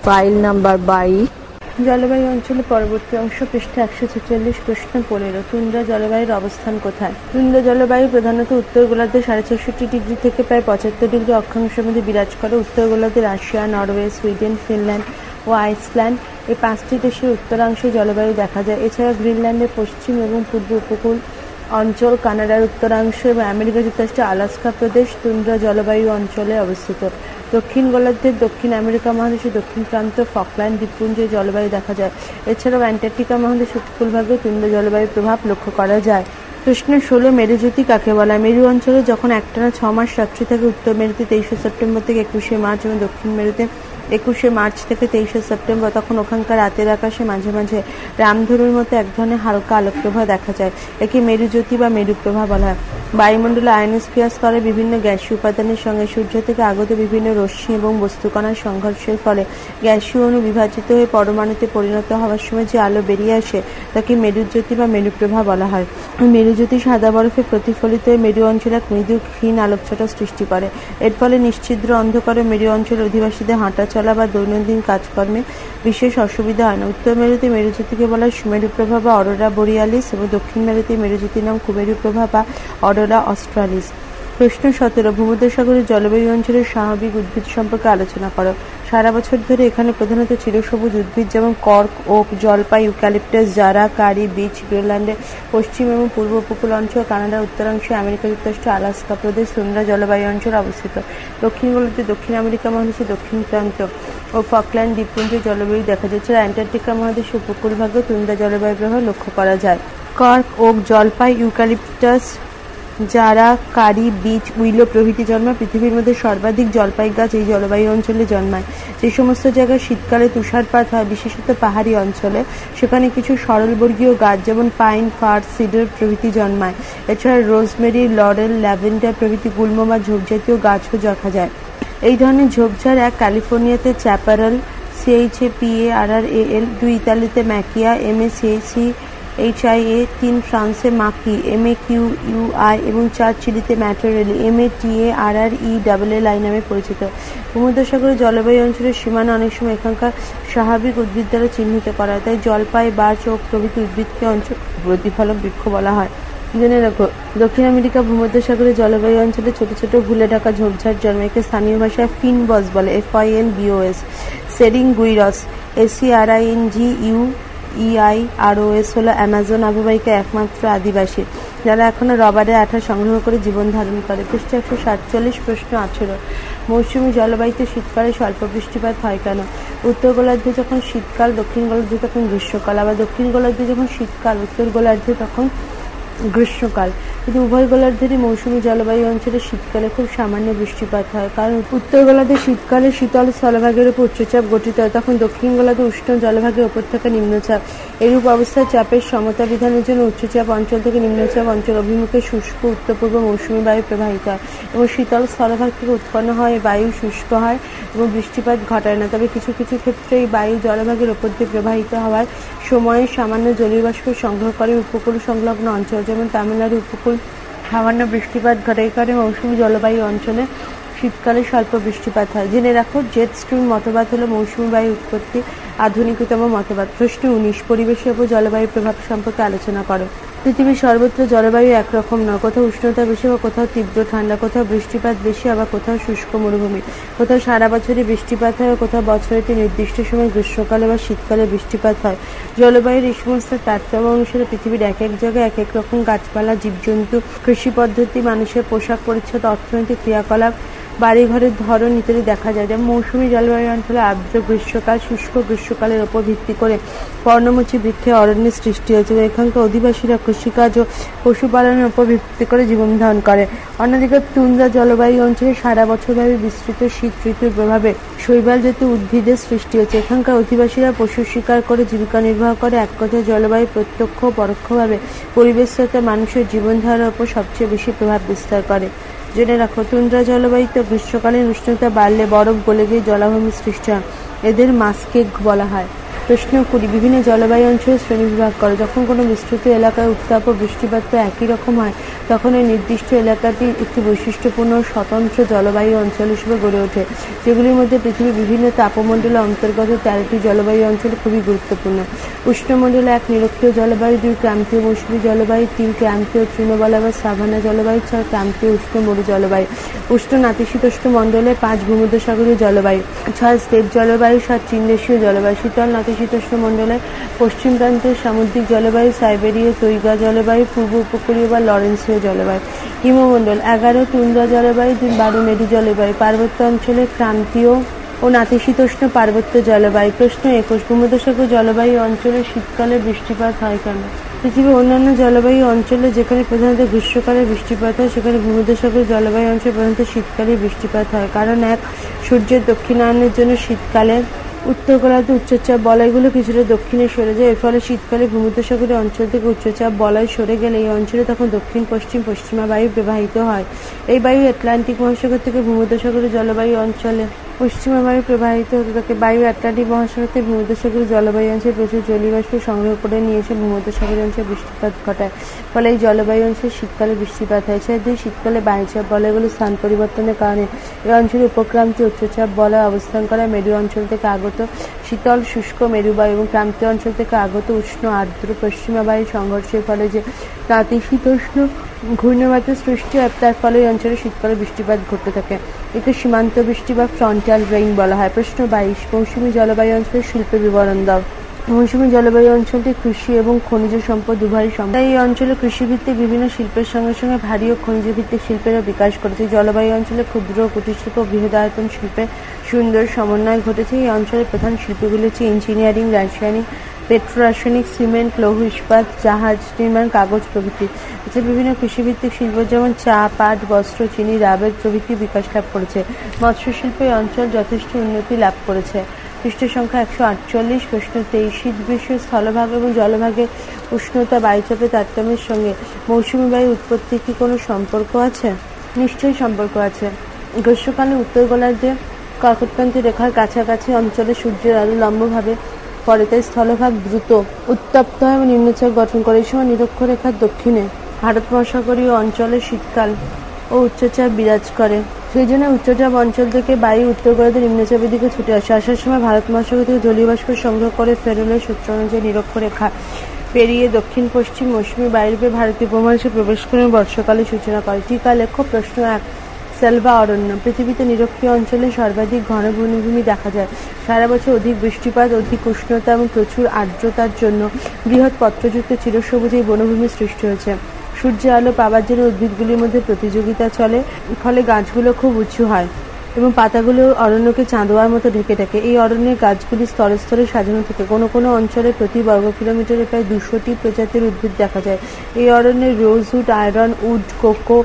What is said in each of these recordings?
File number 22। জলবায়ু অঞ্চলের পরবর্তী অংশ, পৃষ্ঠা 146, প্রশ্ন 15। তুন্দ্রা জলবায়ুর অবস্থান কোথায়? তুন্দ্রা জলবায়ু প্রধানত উত্তর গোলার্ধে 66.5 ডিগ্রি থেকে প্রায় 75 ডিগ্রি অক্ষাংশের মধ্যে বিরাজ করে। উত্তর গোলার্ধে রাশিয়া, নরওয়ে, সুইডেন, ফিনল্যান্ড ও আইসল্যান্ড এই 5টি দেশের উত্তরাংশে জলবায়ু দেখা যায়। এছাড়া গ্রিনল্যান্ডের পশ্চিম এবং পূর্ব উপকূল অঞ্চল, কানাডার উত্তরাংশ এবং আমেরিকা যুক্তরাষ্ট্রের আলাস্কা প্রদেশ তুন্দ্রা জলবায়ু অঞ্চলে অবস্থিত। দক্ষিণ গোলার্ধের দক্ষিণ আমেরিকা মহাদেশের দক্ষিণ প্রান্ত ফকল্যান্ড দ্বীপপুঞ্জে জলবায়ু দেখা যায়। এছাড়াও অ্যান্টার্কটিকা মহাদেশের উপকূলভাগে তুন্দ্রা জলবায়ুর প্রভাব লক্ষ্য করা যায়। প্রশ্ন 16, মেরুজ্যোতি কাকে বলা? মেরু অঞ্চলে যখন একটানা 6 মাস রাত্রি থাকে, উত্তর মেরুতে 23 সেপ্টেম্বর থেকে 21 মার্চ এবং দক্ষিণ মেরুতে 21 মার্চ থেকে 23 সেপ্টেম্বর, তখন ওখানকার রাতের আকাশে মাঝে মাঝে রামধনুর মতো এক ধরনের হালকা আলোকপ্রভা দেখা যায়। একে মেরুজ্যোতি বা মেরুপ্রভা বলা হয়। বায়ুমণ্ডলে আয়নোস্ফিয়ার স্তরে বিভিন্ন গ্যাসীয় উপাদানের সঙ্গে সূর্য থেকে আগত বিভিন্ন রশ্মি এবং বস্তুকণার সংঘর্ষের ফলে গ্যাসীয় অণু বিভাজিত হয়ে পরমাণুতে পরিণত হওয়ার সময় যে আলো বেরিয়ে আসে তাকে মেরুজ্যোতি বা মেরুপ্রভা বলা হয়। মেরুজ্যোতি সাদা বরফে প্রতিফলিত হয়ে মেরু অঞ্চলে এক মৃদু ক্ষীণ আলোকছটা সৃষ্টি করে। এর ফলে নিশ্ছিদ্র অন্ধকারে মেরু অঞ্চলের অধিবাসীদের হাঁটা চলা বা দৈনন্দিন কাজকর্মে বিশেষ অসুবিধা হয় না। উত্তর মেরুতে মেরুজ্যোতিকে বলা হয় সুমেরুপ্রভা বা অরোরা বোরিয়ালিস এবং দক্ষিণ মেরুতে মেরুজ্যোতির নাম কুমেরুপ্রভা বা অরোরা অস্ট্রালিস। প্রশ্ন 17, ভূমধ্যসাগরের জলবায়ু অঞ্চলের স্বাভাবিক উদ্ভিদ সম্পর্কে আলোচনা করো। সারা বছর ধরে এখানে প্রধানত চিরসবুজ উদ্ভিদ যেমন কর্ক, ওক, জলপাই, ইউক্যালিপটাস, জারা, কারি, বীচ, গ্রিনল্যান্ডের পশ্চিম এবং পূর্ব উপকূল অঞ্চল, কানাডার উত্তরাংশে, আমেরিকা যুক্তরাষ্ট্র, আলাস্কা প্রদেশ তুন্দ্রা জলবায়ু অঞ্চল অবস্থিত। দক্ষিণ গোলার্ধে দক্ষিণ আমেরিকা মহাদেশের দক্ষিণ প্রান্ত ও ফকল্যান্ড দ্বীপপুঞ্জে জলবায়ু দেখা যায়। এছাড়া অ্যান্টার্কটিকা মহাদেশের উপকূলভাগে তুন্দ্রা জলবায়ু প্রভাব লক্ষ্য করা যায়। কর্ক, ওক, জলপাই, ইউক্যালিপটাস, জারা, কারি, বীচ, উইলো প্রভৃতি জন্মায়। পৃথিবীর মধ্যে সর্বাধিক জলপাই গাছ এই জলবায়ু অঞ্চলে জন্মায়। যে সমস্ত জায়গায় শীতকালে তুষারপাত হয়, বিশেষত পাহাড়ি অঞ্চলে, সেখানে কিছু সরলবর্গীয় গাছ যেমন পাইন, ফার, সিডার প্রভৃতি জন্মায়। এছাড়া রোজমেরি, লরেল, ল্যাভেন্ডার প্রভৃতি গুল্ম বা ঝোপজাতীয় গাছও দেখা যায়। এই ধরনের ঝোপঝাড় 1 ক্যালিফোর্নিয়াতে চ্যাপারেল, CHAPARRAL, 2 ইতালিতে ম্যাকিয়া, MACHIA, 3 ফ্রান্সে মাকি, MAQUI এবং 4 চিলিতে ম্যাটারেলি, MATARRELLI নামে পরিচিত। ভূমধ্যসাগরের জলবায়ু অঞ্চলের সীমানা অনেক সময় এখানকার স্বাভাবিক উদ্ভিদ দ্বারা চিহ্নিত করা হয়। তাই জলপাই, বার্চ, ওক প্রভৃতি উদ্ভিদকে অঞ্চল প্রতিফলক বৃক্ষ বলা হয়। জেনে রাখো, দক্ষিণ আমেরিকা ভূমধ্যসাগরের জলবায়ু অঞ্চলে ছোট ছোট ভুলে ঢাকা ঝোপঝাড় জন্মে। একে স্থানীয় ভাষায় ফিনবস বলে, FINBOS। সেরিঙ্গুইরস, SERINGUEIROS হলো অ্যামাজন অববাহিকার একমাত্র আদিবাসী যারা এখনো রবারের আঠা সংগ্রহ করে জীবন ধারণ করে। পৃষ্ঠা 147, প্রশ্ন 18, মৌসুমী জলবায়ুতে শীতকালে স্বল্প বৃষ্টিপাত হয় কেন? উত্তর গোলার্ধে যখন শীতকাল, দক্ষিণ গোলার্ধে তখন গ্রীষ্মকাল, আবার দক্ষিণ গোলার্ধে যখন শীতকাল, উত্তর গোলার্ধে তখন গ্রীষ্মকাল। কিন্তু উভয় গোলার্ধেরই মৌসুমী জলবায়ু অঞ্চলে শীতকালে খুব সামান্য বৃষ্টিপাত হয়, কারণ উত্তর গোলার্ধে শীতকালে শীতল স্থলভাগের উপর উচ্চচাপ গঠিত হয়, তখন দক্ষিণ গোলার্ধে উষ্ণ জলভাগের উপর থাকে নিম্নচাপ। এরূপ অবস্থায় চাপের সমতা বিধানের জন্য উচ্চচাপ অঞ্চল থেকে নিম্নচাপ অঞ্চল অভিমুখে শুষ্ক উত্তর পূর্ব মৌসুমী বায়ু প্রবাহিত হয় এবং শীতল স্থলভাগ থেকে উৎপন্ন হয় এই বায়ু শুষ্ক হয় এবং বৃষ্টিপাত ঘটায় না। তবে কিছু কিছু ক্ষেত্রে এই বায়ু জলভাগের উপর দিয়ে প্রবাহিত হওয়ার সময়ে সামান্য জলীয় বাষ্প সংগ্রহ করে উপকূল সংলগ্ন অঞ্চল যেমন তামিলনাড়ু উপকূল সামান্য বৃষ্টিপাত ঘটে। এই কারণে মৌসুমী জলবায়ু অঞ্চলে শীতকালে স্বল্প বৃষ্টিপাত হয়। জেনে রাখো, জেট স্ট্রিম মতবাদ হলো মৌসুমী বায়ু উৎপত্তি আধুনিকতম মতবাদ। প্রশ্ন 19, পরিবেশের উপর জলবায়ুর প্রভাব সম্পর্কে আলোচনা করো। পৃথিবীর সর্বত্র জলবায়ু একরকম নয়। কোথাও উষ্ণতা বেশি বা কোথাও তীব্র ঠান্ডা, কোথাও বৃষ্টিপাত বেশি আবার কোথাও শুষ্ক মরুভূমি, কোথাও সারা বছরই বৃষ্টিপাত হয়, কোথাও বছরের একটি নির্দিষ্ট সময় গ্রীষ্মকালে বা শীতকালে বৃষ্টিপাত হয়। জলবায়ুর এই সমস্ত তারতম্য অনুসারে পৃথিবীর এক এক জায়গায় এক এক রকম গাছপালা, জীবজন্তু, কৃষি পদ্ধতি, মানুষের পোশাক পরিচ্ছদ, অর্থনৈতিক ক্রিয়াকলাপ, বাড়িঘরের ধরন ইত্যাদি দেখা যায়। যেমন মৌসুমী জলবায়ু অঞ্চলে আর্দ্র গ্রীষ্মকাল, শুষ্ক গ্রীষ্মকালের উপর ভিত্তি করে পর্ণমোচী বৃক্ষে অরণ্যের সৃষ্টি হয়েছে এবং এখানকার অধিবাসীরা কৃষিকাজ ও পশুপালনের উপর ভিত্তি করে জীবন ধারণ করে। অন্যদিকে তুন্দ্রা জলবায়ু অঞ্চলে সারা বছরব্যাপী বিস্তৃত শীত ঋতুর প্রভাবে শৈবাল জাতীয় উদ্ভিদের সৃষ্টি হয়েছে। এখানকার অধিবাসীরা পশু শিকার করে জীবিকা নির্বাহ করে। এক কথায় জলবায়ু প্রত্যক্ষ ও পরোক্ষভাবে পরিবেশগত মানুষের জীবনধারার উপর সবচেয়ে বেশি প্রভাব বিস্তার করে। জেনে রাখো, তুন্দ্রা জলবায়ুতে গ্রীষ্মকালীন উষ্ণতা বাড়লে বরফ গলে গিয়ে জলাভূমি সৃষ্টি হয়। এদের মাস্কেক বলা হয়। প্রশ্ন 20 বিভিন্ন জলবায়ু অঞ্চলে শ্রেণীবিভাগ করো। যখন কোনো বিস্তৃত এলাকায় উত্তাপ ও বৃষ্টিপাত একই রকম হয় তখন ওই নির্দিষ্ট এলাকাটি একটি বৈশিষ্ট্যপূর্ণ স্বতন্ত্র জলবায়ু অঞ্চল হিসেবে গড়ে ওঠে, যেগুলির মধ্যে পৃথিবীর বিভিন্ন তাপমণ্ডলের অন্তর্গত 13টি জলবায়ু অঞ্চল খুবই গুরুত্বপূর্ণ। উষ্ণমণ্ডলে 1 নিরক্ষীয় জলবায়ু, 2 ক্রান্তীয় মৌসুমী জলবায়ু, 3 ক্রান্তীয় তৃণবলয় বা সাভানা জলবায়ু, 4 ক্রান্তীয় উষ্ণ মরু জলবায়ু। উষ্ণ নাতিশীতোষ্ণ মণ্ডলে 5 ভূমধ্যসাগরীয় জলবায়ু, 6 স্টেপ জলবায়ু, 7 চীনদেশীয় জলবায়ু। শীতল নাতিশীতোষ্ণ মণ্ডলে পশ্চিম প্রান্তের সামুদ্রিক জলবায়ু, সাইবেরীয় তৈগা জলবায়ু, পূর্ব উপকূলীয় বা লরেন্সীয় জলবায়ু। হিমমণ্ডল 11 তুন্দ্রা জলবায়ু, 12 মেরু জলবায়ু। পার্বত্য অঞ্চলে ক্রান্তীয় ও নাতিশীতোষ্ণ পার্বত্য জলবায়ু। প্রশ্ন 21 ভূমধ্যসাগর জলবায়ু অঞ্চলে শীতকালে বৃষ্টিপাত হয় কেন? পৃথিবীর অন্যান্য জলবায়ু অঞ্চলে যেখানে প্রধানত গ্রীষ্মকালে বৃষ্টিপাত হয় সেখানে ভূমধ্যসাগর জলবায়ু অঞ্চলে প্রধানত শীতকালে বৃষ্টিপাত হয়, কারণ 1 সূর্যের দক্ষিণায়নের জন্য শীতকালে উত্তর গোলার্ধে উচ্চচাপ বলয়গুলো কিছুটা দক্ষিণে সরে যায়। এর ফলে শীতকালে ভূমধ্যসাগরীয় অঞ্চল থেকে উচ্চচাপ বলয় সরে গেলে এই অঞ্চলে তখন দক্ষিণ পশ্চিম পশ্চিমা বায়ু প্রবাহিত হয়। এই বায়ু আটলান্টিক মহাসাগর থেকে ভূমধ্যসাগরীয় জলবায়ু অঞ্চলে পশ্চিমা বায়ু প্রবাহিত হতে থাকে। বায়ু আটলান্টিক মহাসাগর থেকে ভূমধ্যসাগরীয় জলবায়ু অঞ্চলে প্রচুর জলীয় বাষ্প সংগ্রহ করে নিয়ে এসে ভূমধ্যসাগরীয় অঞ্চলে বৃষ্টিপাত ঘটায়, ফলে এই জলবায়ু অঞ্চলে শীতকালে বৃষ্টিপাত হয়। এছাড়া শীতকালে বায়ুচাপ বলয়গুলো স্থান পরিবর্তনের কারণে এই অঞ্চলে উপক্রান্তীয় উচ্চচাপ বলয় অবস্থান করে। মেরু অঞ্চল থেকে আগত শীতল শুষ্ক মেরুবায়ু এবং ক্রান্তীয় অঞ্চল থেকে আগত উষ্ণ আর্দ্র পশ্চিমা বায়ু সংঘর্ষের ফলে যে নাতিশীতোষ্ণ ঘূর্ণিবাতের সৃষ্টি হয়, তার ফলে এই অঞ্চলে শীতকালে বৃষ্টিপাত ঘটতে থাকে। একে সীমান্ত বৃষ্টি বা ফ্রন্টাল রেইন বলা হয়। প্রশ্ন 22 মৌসুমী জলবায়ু অঞ্চলের শিল্পের বিবরণ দাও। মৌসুমী জলবায়ু অঞ্চলটি কৃষি এবং খনিজ সম্পদ উভয়ই সম্পদ। এই অঞ্চলে কৃষিভিত্তিক বিভিন্ন শিল্পের সঙ্গে সঙ্গে ভারী ও খনিজ ভিত্তিক শিল্পেরও বিকাশ ঘটেছে। জলবায়ু অঞ্চলে ক্ষুদ্র কুটির শিল্প ও বৃহদায়তন শিল্পের সুন্দর সমন্বয় ঘটেছে। এই অঞ্চলের প্রধান শিল্পগুলি হচ্ছে ইঞ্জিনিয়ারিং, রাসায়নিক, পেট্রোরাসায়নিক, সিমেন্ট, লৌহ ইস্পাত, জাহাজ নির্মাণ, কাগজ প্রভৃতি। এছাড়া বিভিন্ন কৃষিভিত্তিক শিল্প যেমন চা, পাট, বস্ত্র, চিনি, রাবার প্রভৃতি বিকাশ লাভ করেছে। মৎস্য শিল্পে এই অঞ্চল যথেষ্ট উন্নতি লাভ করেছে। পৃষ্ঠ সংখ্যা 148। প্রশ্ন 23 শীত গ্রীষ্মের স্থলভাগ এবং জলভাগের উষ্ণতা বায়ুচাপের তারতম্যের সঙ্গে মৌসুমী বায়ু উৎপত্তির কি কোনো সম্পর্ক আছে? নিশ্চয়ই সম্পর্ক আছে। গ্রীষ্মকালে উত্তর গোলার্ধে কর্কটক্রান্তি রেখার কাছাকাছি অঞ্চলে সূর্যের আলো লম্বভাবে পড়ে, তাই স্থলভাগ দ্রুত উত্তপ্ত হয় এবং নিম্নচাপ গঠন করে। এই সময় নিরক্ষরেখার দক্ষিণে ভারত মহাসাগরীয় অঞ্চলে শীতকাল ও উচ্চচাপ বিরাজ করে। সেই জন্য উচ্চচাপ অঞ্চল থেকে বায়ু উত্তর গোলার্ধে নিম্নচাপের দিকে ছুটে আসে। আসার সময় ভারত মহাসাগর থেকে জলীয় বাষ্প সংগ্রহ করে ফেরোলের সূত্র অনুযায়ী নিরক্ষরেখা পেরিয়ে দক্ষিণ পশ্চিম মৌসুমী বায়ুরূপে ভারতীয় উপমহাদেশে প্রবেশ করে বর্ষাকালের সূচনা করে। টিকা লেখ। প্রশ্ন 1 সেলভা অরণ্য। পৃথিবীতে নিরক্ষীয় অঞ্চলে সর্বাধিক ঘন বনভূমি দেখা যায়। সারা বছর অধিক বৃষ্টিপাত, অধিক উষ্ণতা এবং প্রচুর আর্দ্রতার জন্য বৃহৎ পত্রযুক্ত চিরসবুজ এই বনভূমির সৃষ্টি হয়েছে। সূর্যের আলো পাওয়ার জন্য উদ্ভিদগুলির মধ্যে প্রতিযোগিতা চলে, ফলে গাছগুলো খুব উঁচু হয় এবং পাতাগুলো অরণ্যকে চাঁদোয়ার মতো ঢেকে থাকে। এই অরণ্যের গাছগুলি স্তরে স্তরে সাজানো থাকে। কোনো কোনো অঞ্চলে প্রতি বর্গ কিলোমিটারে প্রায় 200টি প্রজাতির উদ্ভিদ দেখা যায়। এই অরণ্যে rosewood, iron wood, cocoa,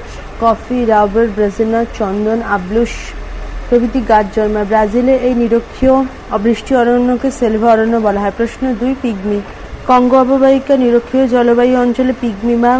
coffee, rubber, Brazilian চন্দন, আবলুস প্রভৃতি গাছ জন্মায়। ব্রাজিলে এই নিরক্ষীয় অবৃষ্টি অরণ্যকে সেলভা অরণ্য বলা হয়। প্রশ্ন 2 পিগমি। কঙ্গো অববাহিকা নিরক্ষীয় জলবায়ু অঞ্চলে পিগমি বা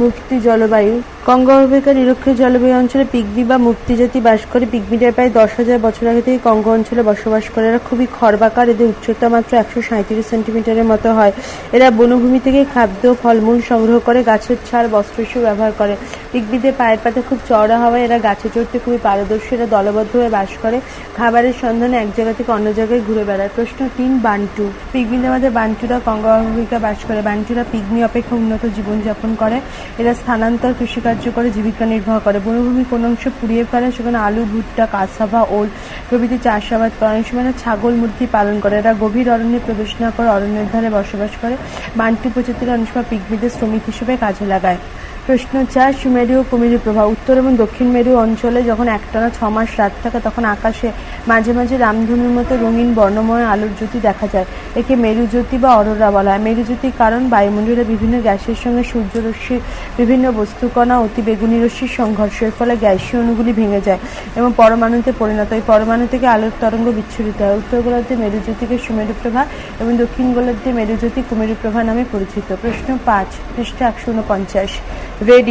মুক্তি জলবায়ু কঙ্গো অববাহিকার নিরক্ষীয় জলবায়ু অঞ্চলে পিগমি বা মুক্তি জাতি বাস করে। পিগমিরা প্রায় 10,000 বছর আগে থেকে কঙ্গো অঞ্চলে বসবাস করে। এরা খুবই খর্বাকার, এদের উচ্চতা মাত্র 137 সেন্টিমিটারের মতো হয়। এরা বনভূমি থেকে খাদ্য ফলমূল সংগ্রহ করে, গাছের ছাল বস্ত্র হিসেবে ব্যবহার করে। পিগমিদের পায়ের পাতা খুব চওড়া হওয়ায় এরা গাছে চড়তে খুবই পারদর্শী। এরা দলবদ্ধ হয়ে বাস করে, খাবারের সন্ধানে এক জায়গা থেকে অন্য জায়গায় ঘুরে বেড়ায়। প্রশ্ন 3 বান্টু। পিগমিদের মধ্যে বান্টুরা কঙ্গো অববাহিকা বাস করে। বান্টুরা পিগমি অপেক্ষা উন্নত জীবনযাপন করে। এরা স্থানান্তর কৃষিকার্য করে জীবিকা নির্বাহ করে। বনভূমি কোন অংশ পুড়িয়ে ফেলে সেখানে আলু, ভুট্টা, কাসাভা, ওল প্রভৃতি চাষাবাদ করে। অনেক সময় ছাগল, মুরগি পালন করে। এরা গভীর অরণ্যে প্রবেশ না করে অরণ্যের ধারে বসবাস করে। বান্টু প্রজাতির অনেক সময় পিগমিদের শ্রমিক হিসেবে কাজে লাগায়। প্রশ্ন 4 সুমেরু ও কুমেরু প্রভাব। উত্তর এবং দক্ষিণ মেরু অঞ্চলে যখন একটানা 6 মাস রাত থাকে তখন আকাশে মাঝে মাঝে রামধনুর মতো রঙিন বর্ণময় আলোর জ্যোতি দেখা যায়। একে মেরুজ্যোতি বা অরোরা বলা হয়। মেরুজ্যোতির কারণ বায়ুমণ্ডলে বিভিন্ন গ্যাসের সঙ্গে সূর্যরশ্মির বিভিন্ন বস্তুকণা অতি বেগুনি রশ্মির সংঘর্ষের ফলে গ্যাসীয় অণুগুলি ভেঙে যায় এবং পরমাণুতে পরিণত হয়। পরমাণু থেকে আলোর তরঙ্গ বিচ্ছুরিত হয়। উত্তর গোলার্ধে মেরুজ্যোতিকে সুমেরু প্রভা এবং দক্ষিণ গোলার্ধে মেরুজ্যোতি কুমেরু প্রভা নামে পরিচিত। প্রশ্ন 5 পৃষ্ঠা 149 রেড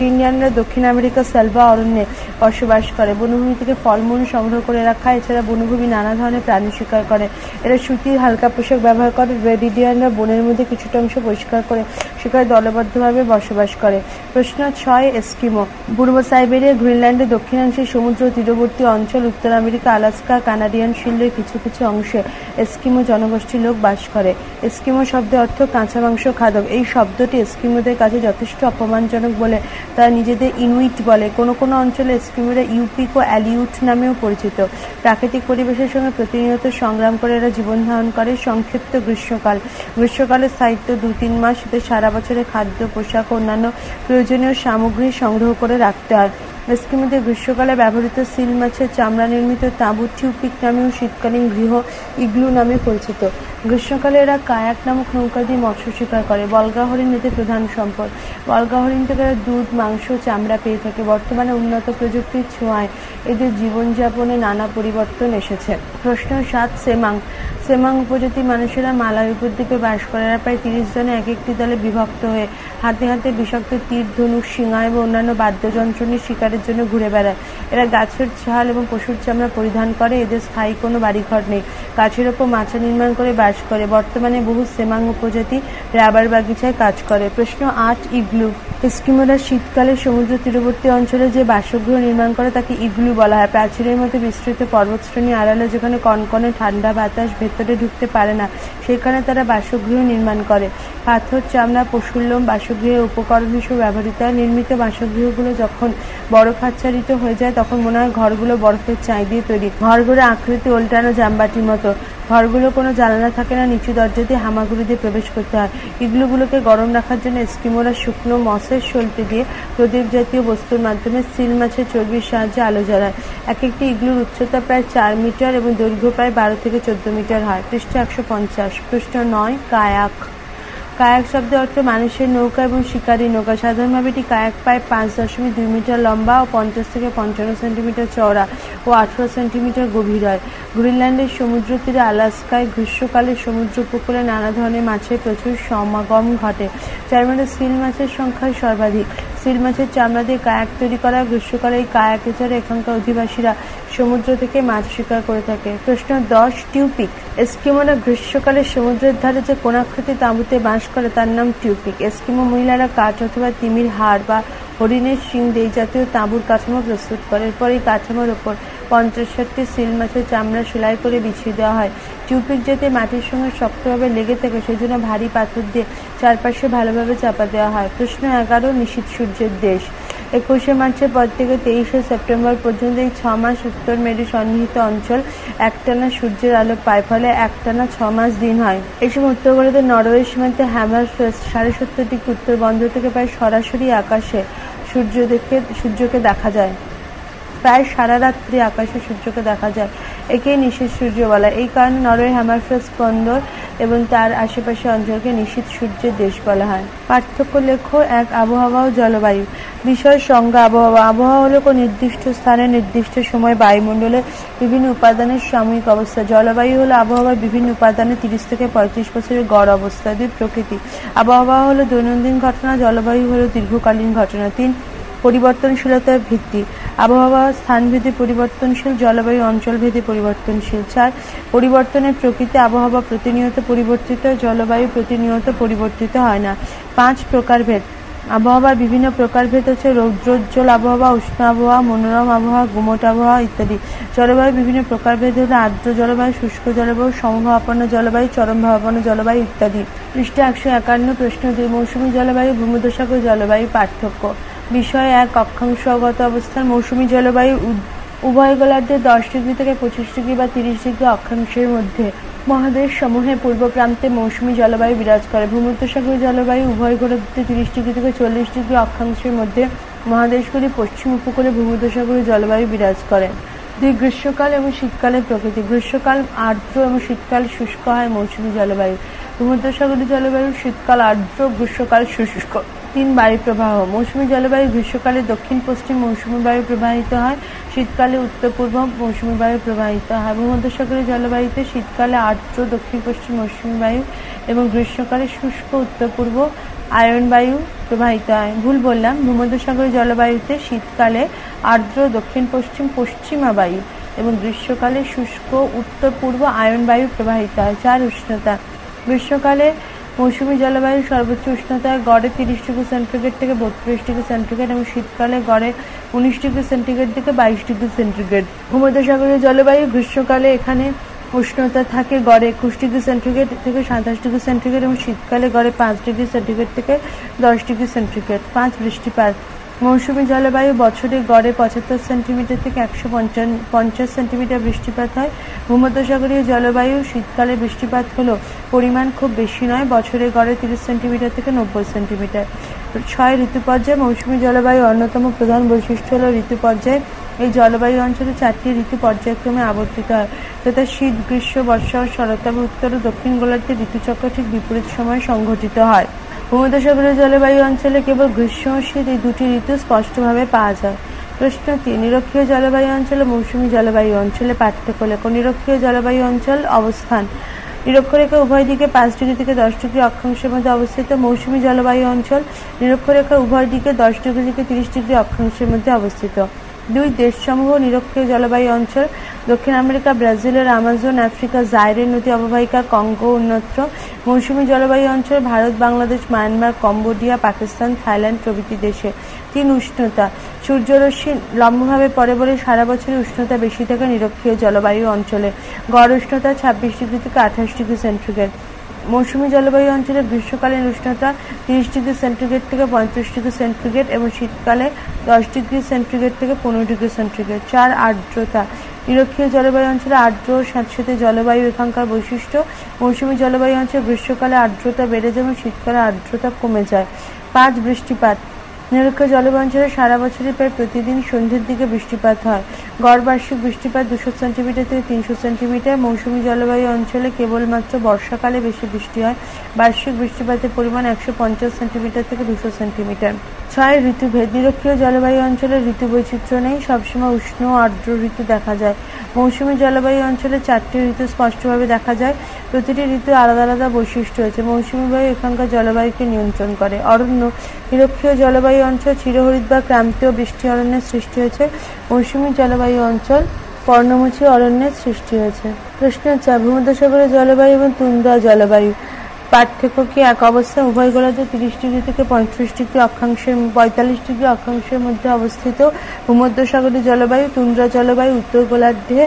ইন্ডিয়ানরা দক্ষিণ আমেরিকার সেলভা অরণ্যে বসবাস করে। বনভূমি থেকে ফলমূল সংগ্রহ করে রাখা। এছাড়া বনভূমি নানা ধরনের প্রাণী শিকার করে। এরা সুতির হালকা পোশাক ব্যবহার করে। রেড ইন্ডিয়ানরা বনের মধ্যে কিছুটা অংশ পরিষ্কার করে সেখানে দলবদ্ধভাবে বসবাস করে। প্রশ্ন 6, এস্কিমো। পূর্ব সাইবেরিয়া, গ্রিনল্যান্ডের দক্ষিণাংশে সমুদ্র তীরবর্তী অঞ্চল, উত্তর আমেরিকা, আলাস্কা, কানাডিয়ান শিল্ডের কিছু কিছু অংশে এস্কিমো জনগোষ্ঠীর লোক বাস করে। এস্কিমো শব্দের অর্থ কাঁচা মাংস খাদক। এই শব্দটি এস্কিমোদের কাছে যথেষ্ট অপমানজনক বলে তারা নিজেদের ইনুইট বলে। কোনো কোনো অঞ্চলে এস্কিমোরা ইউপিক ও অ্যালিউট নামেও পরিচিত। প্রাকৃতিক পরিবেশের সঙ্গে প্রতিনিয়ত সংগ্রাম করে এরা জীবন ধারণ করে। সংক্ষিপ্ত গ্রীষ্মকাল। গ্রীষ্মকালের স্থায়িত্ব 2-3 মাস। এতে সারা বছরে খাদ্য, পোশাক ও অন্যান্য প্রয়োজনীয় সামগ্রী সংগ্রহ করে রাখতে হয়। এস্কিমোদের গ্রীষ্মকালে ব্যবহৃত সিল মাছের চামড়া নির্মিত তাঁবু টিউপিক নামেও শীতকালীন গৃহ ইগলু নামে পরিচিত। গ্রীষ্মকালে এরা কায়াক নামক নৌকা দিয়ে মৎস্য শিকার করে। বলগা হরিণ এদের প্রধান সম্পদ। বলগা হরিণ থেকে এরা দুধ, মাংস, চামড়া পেয়ে থাকে। বর্তমানে উন্নত প্রযুক্তির ছোঁয়ায় এদের জীবনযাপনে নানা পরিবর্তন এসেছে। প্রশ্ন 7, সেমাং। সেমাং উপজাতির মানুষেরা মালয় উপদ্বীপে বাস করে। এরা প্রায় 30 জনে এক একটি দলে বিভক্ত হয়ে হাতে হাতে বিষাক্ত তীর, ধনুক, শিঙা এবং অন্যান্য বাদ্যযন্ত্র নিয়ে শিকারের জন্য ঘুরে বেড়ায়। এরা গাছের ছাল এবং পশুর চামড়া পরিধান করে। এদের স্থায়ী কোনো বাড়িঘর নেই। গাছের ওপর মাচা নির্মাণ করে বাস করে। বর্তমানে বহু সেমাং উপজাতি রাবার বাগিচায় কাজ করে। প্রশ্ন 8, ইগলু। এস্কিমোরা শীতকালে সমুদ্র তীরবর্তী অঞ্চলে যে বাসগৃহ নির্মাণ করে তাকে ইগলু বলা হয়। প্রাচীরের মধ্যে বিস্তৃত পর্বতশ্রেণী আড়ালে যেখানে কনকনে ঠান্ডা বাতাস ভেতরে ঢুকতে পারে না সেখানে তারা বাসগৃহ নির্মাণ করে। পাথর, চামড়া, পশুর লোম বাসগৃহের উপকরণ হিসেবে ব্যবহৃত হয়। নির্মিত বাসগৃহগুলো যখন বরফাচ্ছাদিত হয়ে যায় তখন মনে হয় ঘরগুলো বরফের চাই দিয়ে তৈরি। ঘরগুলো আকৃতি ওল্টানো জামবাটির মতো। ঘরগুলো কোনো জানালা থাকে না। নিচু দরজা দিয়ে হামাগুড়ি দিয়ে প্রবেশ করতে হয়। ইগলুগুলোকে গরম রাখার জন্য এস্কিমোরা শুকনো মসের সলতে দিয়ে প্রদীপ জাতীয় বস্তুর মাধ্যমে সিল মাছের চর্বির সাহায্যে আলো জ্বালায়। এক একটি ইগলুর উচ্চতা প্রায় 4 মিটার এবং দৈর্ঘ্য প্রায় 12 থেকে 14 মিটার হয়। পৃষ্ঠা 150। প্রশ্ন 9, কায়াক। কায়াক শব্দের অর্থ মানুষের নৌকা এবং শিকারী নৌকা। সাধারণভাবে এটি কায়াক প্রায় 5.2 মিটার লম্বা ও 50 থেকে 55 সেন্টিমিটার চওড়া ও 18 সেন্টিমিটার গভীর হয়। গ্রিনল্যান্ডের সমুদ্র তীরে, আলাস্কায় গ্রীষ্মকালে সমুদ্র উপকূলে নানা ধরনের মাছের প্রচুর সমাগম ঘটে। যার মধ্যে সিল মাছের সংখ্যাই সর্বাধিক। সিল মাছের চামড়া দিয়ে কায়াক তৈরি করা। গ্রীষ্মকালে এই কায়াকে চড়ে এখানকার অধিবাসীরা সমুদ্র থেকে মাছ শিকার করে থাকে। প্রশ্ন 10, টিউপিক। এস্কিমোরা গ্রীষ্মকালে সমুদ্রের ধারে যে কোণাকৃতি তাঁবুতে বাস করে তার নাম টিউপিক। এস্কিমো মহিলারা কাঠ অথবা তিমির হাড় বা হরিণের শিং দিয়ে এই জাতীয় তাঁবুর কাঠামো প্রস্তুত করে। এরপর এই কাঠামোর ওপর 50-60টি সিল মাছের চামড়া সেলাই করে বিছিয়ে দেওয়া হয়। টিউপিক যাতে মাটির সঙ্গে শক্তভাবে লেগে থাকে সেই জন্য ভারী পাথর দিয়ে চারপাশে ভালোভাবে চাপা দেওয়া হয়। প্রশ্ন 11, নিশীথ সূর্যের দেশ। 21শে মার্চের পর থেকে 23শে সেপ্টেম্বর পর্যন্ত এই 6 মাস উত্তর মেরু সন্নিহিত অঞ্চল একটানা সূর্যের আলো পায়। ফলে একটানা 6 মাস দিন হয়। এই সময় উত্তর গোলার্ধের নরওয়ে সীমান্তে হ্যামারফেস্ট 70.5 ডিগ্রি উত্তর বন্ধ থেকে প্রায় সরাসরি আকাশে সূর্যকে দেখা যায়। প্রায় সারা রাত্রি আকাশে সূর্যকে দেখা যায়। একেই নিশীথ সূর্য বলা। এই কারণে নরওয়ে হ্যামারফেস্ট বন্দর এবং তার আশেপাশে অঞ্চলকে নিশীথ সূর্যের দেশ বলা হয়। পার্থক্য লেখো। 1, আবহাওয়া ও জলবায়ু। বিষয় সংজ্ঞা। আবহাওয়া। আবহাওয়া হলো কোনো নির্দিষ্ট স্থানে নির্দিষ্ট সময় বায়ুমণ্ডলের বিভিন্ন উপাদানের সাময়িক অবস্থা। জলবায়ু হলো আবহাওয়ার বিভিন্ন উপাদানের 30 থেকে 35 বছরের গড় অবস্থা। 2, প্রকৃতি। আবহাওয়া হলো দৈনন্দিন ঘটনা। জলবায়ু হলো দীর্ঘকালীন ঘটনা। 3, পরিবর্তনশীলতার ভিত্তি। আবহাওয়া স্থানভেদে পরিবর্তনশীল, জলবায়ু অঞ্চলভেদে পরিবর্তনশীল। 4, পরিবর্তনের প্রকৃতি। আবহাওয়া প্রতিনিয়ত পরিবর্তিত, জলবায়ু প্রতিনিয়ত পরিবর্তিত হয় না। 5, প্রকারভেদ। আবহাওয়ার বিভিন্ন প্রকারভেদ হচ্ছে রৌদ্রোজ্জ্বল আবহাওয়া, উষ্ণ আবহাওয়া, মনোরম আবহাওয়া, গুমোট আবহাওয়া ইত্যাদি। জলবায়ু বিভিন্ন প্রকারভেদ হলো আর্দ্র জলবায়ু, শুষ্ক জলবায়ু, সমভাবাপন্ন জলবায়ু, চরমভাবাপন্ন জলবায়ু ইত্যাদি। পৃষ্ঠা 151। প্রশ্ন 2, মৌসুমী জলবায়ু, ভূমধ্যসাগর জলবায়ু পার্থক্য। বিষয় 1, অক্ষাংশগত অবস্থান। মৌসুমী জলবায়ু উভয় গোলার্ধে 10 ডিগ্রি থেকে 25 ডিগ্রি বা 30 ডিগ্রি অক্ষাংশের মধ্যে। মহাদেশ সমূহে পূর্ব প্রান্তে মৌসুমী জলবায়ু বিরাজ করে। ভূমধ্যসাগরীয় জলবায়ু উভয় গোলার্ধে 30 ডিগ্রি থেকে 40 ডিগ্রি অক্ষাংশের মধ্যে। মহাদেশগুলি পশ্চিম উপকূলে ভূমধ্যসাগরীয় জলবায়ু বিরাজ করে। 2, গ্রীষ্মকাল এবং শীতকালের প্রকৃতি। গ্রীষ্মকাল আর্দ্র এবং শীতকাল শুষ্ক হয় মৌসুমী জলবায়ু। ভূমধ্যসাগরীয় জলবায়ু শীতকাল আর্দ্র, গ্রীষ্মকাল শুষ্ক। তিন বায়ু প্রবাহ। মৌসুমী জলবায়ু গ্রীষ্মকালে দক্ষিণ পশ্চিম মৌসুমী বায়ু প্রবাহিত হয়, শীতকালে উত্তর পূর্ব মৌসুমী বায়ু প্রবাহিত হয়। ভূমধ্যসাগরীয় জলবায়ুতে শীতকালে আর্দ্র দক্ষিণ পশ্চিম মৌসুমী বায়ু এবং গ্রীষ্মকালে শুষ্ক উত্তর পূর্ব আয়ন বায়ু প্রবাহিত হয়। ভুল বললাম, ভূমধ্যসাগরীয় জলবায়ুতে শীতকালে আর্দ্র দক্ষিণ পশ্চিম পশ্চিমা বায়ু এবং গ্রীষ্মকালে শুষ্ক উত্তর পূর্ব আয়ন বায়ু প্রবাহিত হয়। 4 উষ্ণতা। গ্রীষ্মকালে মৌসুমী জলবায়ুর সর্বোচ্চ উষ্ণতা গড়ে 30 ডিগ্রি সেন্টিগ্রেড থেকে 32 ডিগ্রি সেন্টিগ্রেড এবং শীতকালে গড়ে 19 ডিগ্রি সেন্টিগ্রেড থেকে 22 ডিগ্রি সেন্টিগ্রেড। ভূমধ্যসাগরীয় জলবায়ু গ্রীষ্মকালে এখানে উষ্ণতা থাকে গড়ে 21 ডিগ্রি সেন্টিগ্রেড থেকে 27 ডিগ্রি সেন্টিগ্রেড এবং শীতকালে গড়ে 5 ডিগ্রি সেন্টিগ্রেড থেকে 10 ডিগ্রি সেন্টিগ্রেড। 5 বৃষ্টিপাত। মৌসুমী জলবায়ু বছরে গড়ে 75 সেন্টিমিটার থেকে 150 সেন্টিমিটার বৃষ্টিপাত হয়। ভূমধ্যসাগরীয় জলবায়ু শীতকালে বৃষ্টিপাত হলো পরিমাণ খুব বেশি নয়, বছরে গড়ে 30 সেন্টিমিটার থেকে 90 সেন্টিমিটার। 6 ঋতু পর্যায়। মৌসুমী জলবায়ু অন্যতম প্রধান বৈশিষ্ট্য হল ঋতু পর্যায়। এই জলবায়ু অঞ্চলে 4টি ঋতু পর্যায়ক্রমে আবর্তিত হয়, তথা শীত, গ্রীষ্ম, বর্ষা ও শরৎ। তবে উত্তর ও দক্ষিণ গোলার্ধে ঋতুচক্র ঠিক বিপরীত সময়ে সংঘটিত হয়। ভূমধ্যসাগরীয় জলবায়ু অঞ্চলে কেবল গ্রীষ্ম ও শীত এই দুটি ঋতু স্পষ্টভাবে পাওয়া যায়। প্রশ্ন 3, নিরক্ষীয় জলবায়ু অঞ্চল ও মৌসুমী জলবায়ু অঞ্চলে পার্থক্য লেখো। নিরক্ষীয় জলবায়ু অঞ্চল অবস্থান। নিরক্ষরেখা উভয় দিকে 5 ডিগ্রি থেকে 10 ডিগ্রি অক্ষাংশের মধ্যে অবস্থিত। মৌসুমী জলবায়ু অঞ্চল নিরক্ষরেখা উভয় দিকে 10 ডিগ্রি থেকে 30 ডিগ্রি অক্ষাংশের মধ্যে অবস্থিত। 2 দেশসমূহ নিরক্ষীয় জলবায়ু অঞ্চল: দক্ষিণ আমেরিকা, ব্রাজিলের আমাজন, আফ্রিকা জাইরের নদী অববাহিকা, কঙ্গো অন্যত্র। মৌসুমী জলবায়ু অঞ্চল: Bharat, Bangladesh, Myanmar, Cambodia, Pakistan, Thailand প্রভৃতি দেশে। 3 উষ্ণতা। সূর্যরশ্মি লম্বভাবে পড়ে বলে সারা বছরই উষ্ণতা বেশি থাকে নিরক্ষীয় জলবায়ু অঞ্চলে। গড় উষ্ণতা 26 ডিগ্রি থেকে 28 ডিগ্রি সেন্টিগ্রেড। মৌসুমী জলবায়ু অঞ্চলে গ্রীষ্মকালীন উষ্ণতা 30 ডিগ্রি সেন্টিগ্রেড থেকে 35 ডিগ্রি সেন্টিগ্রেড এবং শীতকালে 10 ডিগ্রি সেন্টিগ্রেড থেকে 15 ডিগ্রি সেন্টিগ্রেড। 4 আর্দ্রতা। নিরক্ষীয় জলবায়ু অঞ্চলে আর্দ্র ও স্যাঁতসেঁতে জলবায়ু এখানকার বৈশিষ্ট্য। মৌসুমী জলবায়ু অঞ্চলে গ্রীষ্মকালে আর্দ্রতা বেড়ে যায় এবং শীতকালে আর্দ্রতা কমে যায়। 5 বৃষ্টিপাত। নিরক্ষীয় জলবায়ু অঞ্চলে সারা বছরই প্রায় প্রতিদিন সন্ধ্যের দিকে বৃষ্টিপাত হয়। গড় বার্ষিক বৃষ্টিপাত 200 সেন্টিমিটার থেকে 300 সেন্টিমিটার। মৌসুমী জলবায়ু অঞ্চলে কেবলমাত্র বর্ষাকালে বেশি বৃষ্টি হয়। বার্ষিক বৃষ্টিপাতের পরিমাণ 150 সেন্টিমিটার থেকে 200 সেন্টিমিটার। 6 ঋতুভেদ। নিরক্ষীয় জলবায়ু অঞ্চলে ঋতু বৈচিত্র্য নেই, সবসময় উষ্ণ ও আর্দ্র ঋতু দেখা যায়। মৌসুমী জলবায়ু অঞ্চলে 4টি ঋতু স্পষ্টভাবে দেখা যায়। প্রতিটি ঋতু আলাদা আলাদা বৈশিষ্ট্য রয়েছে। মৌসুমী বায়ু এখানকার জলবায়ুকে নিয়ন্ত্রণ করে। অরণ্য। নিরক্ষীয় জলবায়ু অঞ্চল চিরহরিৎ বা ক্রান্তীয় বৃষ্টি অরণ্যের সৃষ্টি হয়েছে। মৌসুমী জলবায়ু অঞ্চল পর্ণমোচী অরণ্যের সৃষ্টি হয়েছে। প্রশ্ন 4, ভূমধ্যসাগরীয় জলবায়ু এবং তুন্দ্রা জলবায়ু পার্থক্য কি? এক অবস্থান উভয় গোলার্ধে 30 ডিগ্রি থেকে 45 ডিগ্রি অক্ষাংশের মধ্যে অবস্থিত। ভূমধ্যসাগরীয় জলবায়ু। তুন্দ্রা জলবায়ু উত্তর গোলার্ধে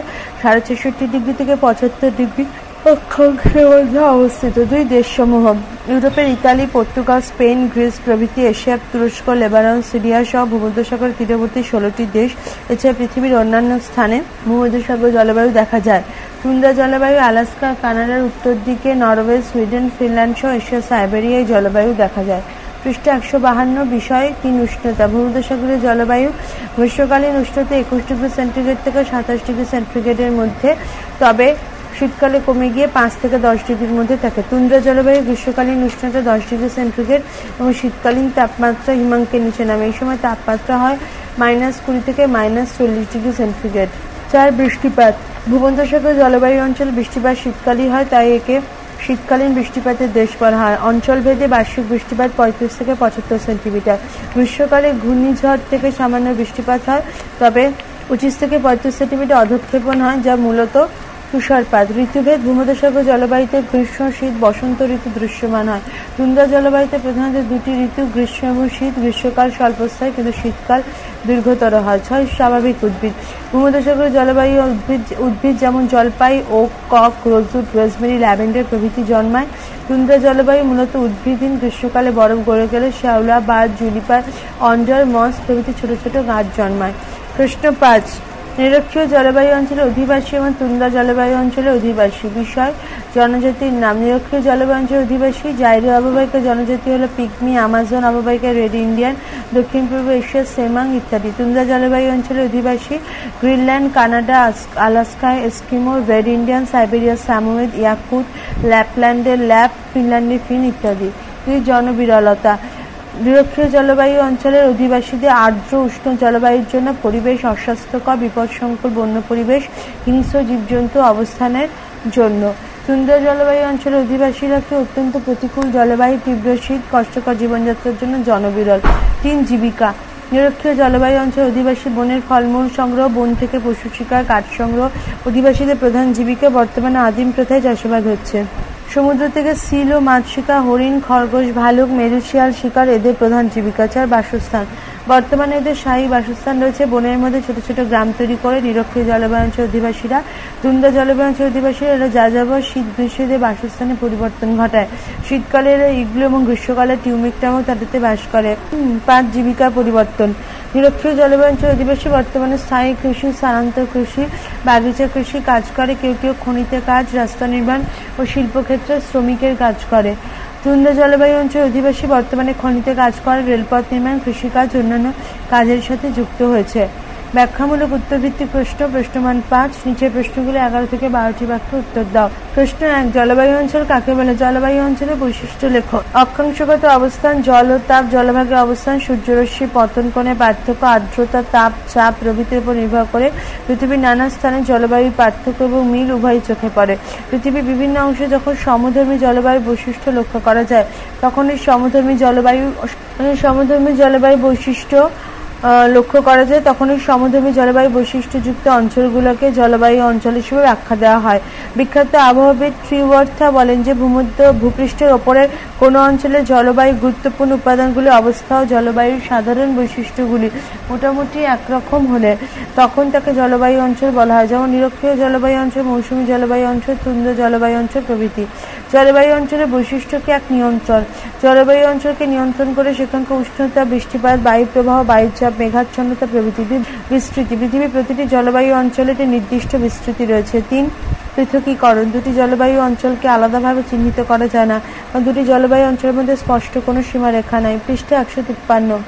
66.5 ডিগ্রি থেকে 75 ডিগ্রি অক্ষাংশের মধ্যে অবস্থিত। 2 দেশসমূহ। ইউরোপের ইতালি, পর্তুগাল, স্পেন, গ্রিস প্রভৃতি। এশিয়ার তুরস্ক, লেবানন, সিরিয়া সহ ভূমধ্যসাগর তীরবর্তী 16টি দেশ। এছাড়া পৃথিবীর অন্যান্য স্থানে ভূমধ্যসাগর জলবায়ু দেখা যায়। তুন্দ্রা জলবায়ু আলাস্কা, কানাডার উত্তর দিকে, নরওয়ে, সুইডেন, ফিনল্যান্ড সহ এশিয়ার সাইবেরিয়ায় জলবায়ু দেখা যায়। পৃষ্ঠা 152। বিষয় 3 উষ্ণতা। ভূমধ্যসাগরীয় জলবায়ু গ্রীষ্মকালীন উষ্ণতা 21 ডিগ্রি সেন্টিগ্রেড থেকে 27 ডিগ্রি সেন্টিগ্রেডের মধ্যে, তবে শীতকালে কমে গিয়ে 5 থেকে 10 ডিগ্রির মধ্যে থাকে। তুন্দ্রা জলবায়ু গ্রীষ্মকালীন উষ্ণতা 10 ডিগ্রি সেন্টিগ্রেড এবং শীতকালীন তাপমাত্রা হিমাঙ্কের নিচে নামে। এই সময় তাপমাত্রা হয় -20 থেকে -40 ডিগ্রি সেন্টিগ্রেড। 4 বৃষ্টিপাত। ভূমধ্যসাগর জলবায়ু অঞ্চল বৃষ্টিপাত শীতকালীন হয়, তাই একে শীতকালীন বৃষ্টিপাতের দেশ বলা হয়। অঞ্চলভেদে বার্ষিক বৃষ্টিপাত 35 থেকে 75 সেন্টিমিটার। গ্রীষ্মকালে ঘূর্ণিঝড় থেকে সামান্য বৃষ্টিপাত হয়, তবে 25 থেকে 35 সেন্টিমিটার অধঃক্ষেপণ হয়, যা মূলত তুষারপাত। ঋতুভেদ। ভূমধ্যসাগর জলবায়ুতে গ্রীষ্ম, শীত, বসন্ত ঋতু দৃশ্যমান হয়। তুন্দ্রা জলবায়ুতে প্রধানত 2টি ঋতু, গ্রীষ্ম এবং শীত। গ্রীষ্মকাল স্বল্পস্থায়ী কিন্তু শীতকাল দীর্ঘতর হয়। 6 স্বাভাবিক উদ্ভিদ। ভূমধ্যসাগর জলবায়ু উদ্ভিদ যেমন জলপাই, ওক, কক, রোজউড, রোজমেরি, ল্যাভেন্ডার প্রভৃতি জন্মায়। তুন্দ্রা জলবায়ু মূলত উদ্ভিদহীন। গ্রীষ্মকালে বরফ গলে গেলে শ্যাওলা, বার্চ, জুনিপার, অন্ডার, মস প্রভৃতি ছোট ছোট গাছ জন্মায়। প্রশ্ন 5, নিরক্ষীয় জলবায়ু অঞ্চলে অধিবাসী এবং তুন্দ্রা জলবায়ু অঞ্চলে অধিবাসী। বিষয় জনজাতির নাম। নিরক্ষীয় জলবায়ু অঞ্চলে অধিবাসী জাইরে অববাহিকা জনজাতি হল পিগমি, আমাজন অববাহিকা রেড ইন্ডিয়ান, দক্ষিণ পূর্ব এশিয়ার সেমাং ইত্যাদি। তুন্দ্রা জলবায়ু অঞ্চলে অধিবাসী গ্রিনল্যান্ড, কানাডা, আলাস্কায় এস্কিমো, রেড ইন্ডিয়ান, সাইবেরিয়ার সামোয়েদ, ইয়াকুত, ল্যাপল্যান্ডের ল্যাপ, ফিনল্যান্ডের ফিন ইত্যাদি। 2 জনবিরলতা। নিরক্ষীয় জলবায়ু অঞ্চলের অধিবাসীদের আর্দ্র উষ্ণ জলবায়ুর জন্য পরিবেশ অস্বাস্থ্যকর, বিপদসংকুল বন্য পরিবেশ, হিংস্র জীবজন্তু অবস্থানের জন্য। তুন্দ্রা জলবায়ু অঞ্চলের অধিবাসীরাকে অত্যন্ত প্রতিকূল জলবায়ু, তীব্র শীত, কষ্টকর জীবনযাত্রার জন্য জনবিরল। ৩. জীবিকা। নিরক্ষীয় জলবায়ু অঞ্চলের অধিবাসী বনের ফলমূল সংগ্রহ, বন থেকে পশু শিকার, কাঠ সংগ্রহ অধিবাসীদের প্রধান জীবিকা। বর্তমানে আদিম প্রথায় চাষাবাদ হচ্ছে। সমুদ্র থেকে সিল ও মাছ শিকার, হরিণ, খরগোশ, ভালুক, মেরু শিয়াল শিকার এদের প্রধান জীবিকা। ৪. বাসস্থান। বর্তমানে এদের স্থায়ী বাসস্থান রয়েছে বনের মধ্যে ছোট ছোট গ্রাম তৈরি করে। নিরক্ষীয় জলবায়ু অঞ্চলের অধিবাসীরা তুন্দ্রা জলবায়ু অঞ্চলের অধিবাসীরা এরা যাযাবর, শীত গ্রীষ্মে এদের বাসস্থানে পরিবর্তন ঘটায়। শীতকালে এরা ইগলু এবং গ্রীষ্মকালে টিউমিক নামক তাদেরতে বাস করে। ৫. জীবিকার পরিবর্তন। নিরক্ষীয় জলবায়ু অঞ্চলের অধিবাসী বর্তমানে স্থায়ী কৃষি, স্থানান্তর কৃষি, বাগিচা কৃষি কাজ করে। কেউ কেউ খনিতে কাজ, রাস্তা নির্মাণ ও শিল্পক্ষেত্রে শ্রমিকের কাজ করে। তুন্দ্রা জলবায়ু অঞ্চলের অধিবাসী বর্তমানে খনিতে কাজ করে, রেলপথ নির্মাণ, কৃষিকাজ, অন্যান্য কাজের সাথে যুক্ত হয়েছে। ব্যাখ্যামূলক উত্তরভিত্তিক প্রশ্ন, প্রশ্নমান ৫। নিচের প্রশ্নগুলো ১১ থেকে ১২টি বাক্যে উত্তর দাও। প্রশ্ন ১. জলবায়ু অঞ্চল কাকে বলে? জলবায়ু অঞ্চলের বৈশিষ্ট্য লেখো। অক্ষাংশগত অবস্থান, জল ও তাপ, জলভাগের অবস্থান, সূর্যরশ্মি, পতন কোণের পার্থক্য, আর্দ্রতা, তাপ, চাপ প্রভৃতির উপর নির্ভর করে পৃথিবীর নানা স্থানে জলবায়ুর পার্থক্য এবং মিল উভয়ই চোখে পড়ে। পৃথিবীর বিভিন্ন অংশে যখন সমধর্মী জলবায়ুর বৈশিষ্ট্য লক্ষ্য করা যায় তখন এই সমধর্মী জলবায়ু বৈশিষ্ট্য লক্ষ্য করা যায় তখন এই সমধর্মী জলবায়ু বৈশিষ্ট্যযুক্ত অঞ্চলগুলোকে জলবায়ু অঞ্চল হিসেবে ব্যাখ্যা দেওয়া হয়। বিখ্যাত আবহাওয়াবিদ ত্রিওয়ার্থা বলেন যে ভূপৃষ্ঠের ওপরের কোনো অঞ্চলের জলবায়ুর গুরুত্বপূর্ণ উপাদানগুলির অবস্থা ও জলবায়ুর সাধারণ বৈশিষ্ট্যগুলি মোটামুটি একরকম হলে তখন তাকে জলবায়ু অঞ্চল বলা হয়, যেমন নিরক্ষীয় জলবায়ু অঞ্চল, মৌসুমী জলবায়ু অঞ্চল, তুন্দ্রা জলবায়ু অঞ্চল প্রভৃতি। জলবায়ু অঞ্চলের বৈশিষ্ট্যকে এক নিয়ন্ত্রণ। জলবায়ু অঞ্চলকে নিয়ন্ত্রণ করে সেখানকার উষ্ণতা, বৃষ্টিপাত, বায়ু প্রবাহ, বায়ুচাপ, মেঘাচ্ছন্নতা প্রভৃতি। বিস্তৃতি। পৃথিবীর প্রতিটি জলবায়ু অঞ্চলে একটি নির্দিষ্ট বিস্তৃতি রয়েছে। ৩. পৃথকীকরণ। দুটি জলবায়ু অঞ্চলকে আলাদাভাবে চিহ্নিত করা যায় না, কারণ দুটি জলবায়ু অঞ্চলের মধ্যে স্পষ্ট কোনো সীমারেখা নাই। পৃষ্ঠা ১৫৩।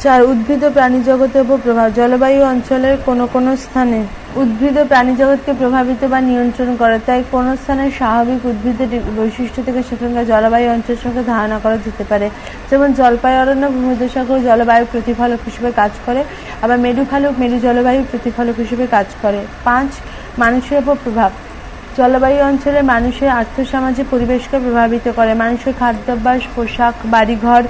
৪. উদ্ভিদ ও প্রাণীজগতের উপর প্রভাব। জলবায়ু অঞ্চলের কোনো স্থানে উদ্ভিদ ও প্রাণীজগৎকে প্রভাবিত বা নিয়ন্ত্রণ করে, তাই কোনো স্থানের স্বাভাবিক উদ্ভিদের বৈশিষ্ট্য থেকে সেখানকার জলবায়ু অঞ্চলের সঙ্গে ধারণা করা যেতে পারে। যেমন জলপাই অরণ্য ভূমধ্যসাগর জলবায়ুর প্রতিফলক হিসেবে কাজ করে, আবার মেরু ভালুক মেরু জলবায়ুর প্রতিফলক হিসেবে কাজ করে। ৫. মানুষের উপর প্রভাব। জলবায়ু অঞ্চলে মানুষের আর্থসামাজিক পরিবেশকে প্রভাবিত করে। মানুষের খাদ্যাভ্যাস, পোশাক, বাড়িঘর